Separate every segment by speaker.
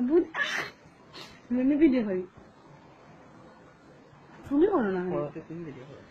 Speaker 1: मैंने वीडियो करी তুমি করো না
Speaker 2: পড়াতে তুমি ভিডিও করো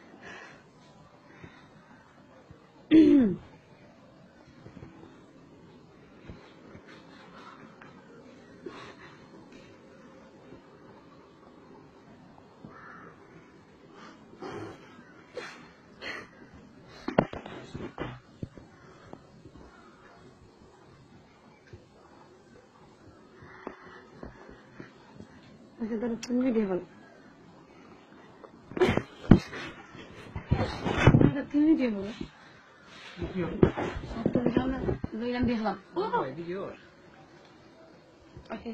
Speaker 1: अच्छा तो तुम वीडियो करो তুমি वीडियो करो
Speaker 2: ভিডিও
Speaker 1: তো যাও না দুই গান দেখলাম
Speaker 2: ও video
Speaker 1: okay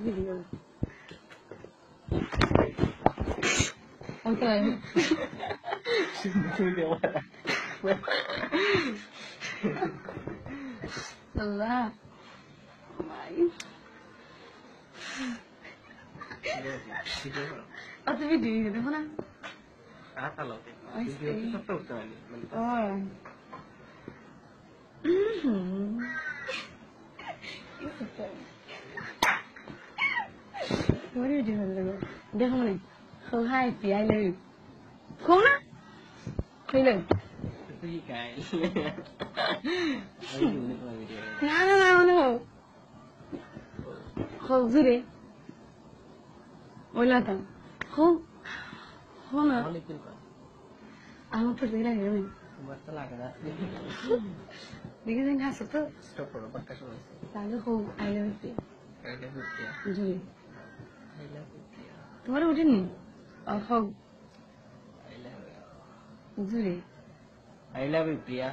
Speaker 1: video okay
Speaker 2: video
Speaker 1: Allah my
Speaker 2: video
Speaker 1: অত ভিডিও দেখো না
Speaker 2: আতালো ভিডিও তো সব করতে হয় মানে
Speaker 1: ও What are you doing? দেখো না không hai thì ai lên không á đi lên
Speaker 2: তুই গাই আমি শুনে তোমার ভিডিও
Speaker 1: না không dư đi ôi là tao không không à
Speaker 2: অনেক দিন পর
Speaker 1: আমার তো দেখে লাগে আমি
Speaker 2: তোমার তো লাগে না
Speaker 1: দেখে যাই হাসো তো
Speaker 2: স্টপ করো কথা শুনো
Speaker 1: তাহলে হোক আই লাভ ইউ
Speaker 2: আইলা ভিডিও
Speaker 1: জুড়ে
Speaker 2: আইলা ভিডিও
Speaker 1: তোমার উঠেনি হোক
Speaker 2: আইলা
Speaker 1: জুড়ে
Speaker 2: I love you, Priya.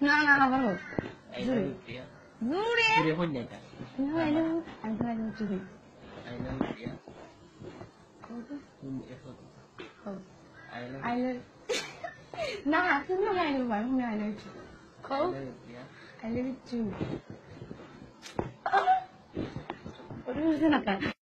Speaker 1: না আবার হোক
Speaker 2: I love you, Priya.
Speaker 1: জুড়ে
Speaker 2: Priya হই না
Speaker 1: না আই লাভ আমি তো আই লাভ জুড়ে
Speaker 2: I love you, Priya. তুমি এসো
Speaker 1: হোক
Speaker 2: I love
Speaker 1: আই লাভ না তুমি আই লাভ আমি আই লাভ
Speaker 2: I
Speaker 1: হোক
Speaker 2: love you, Priya.
Speaker 1: I love you too. What is it?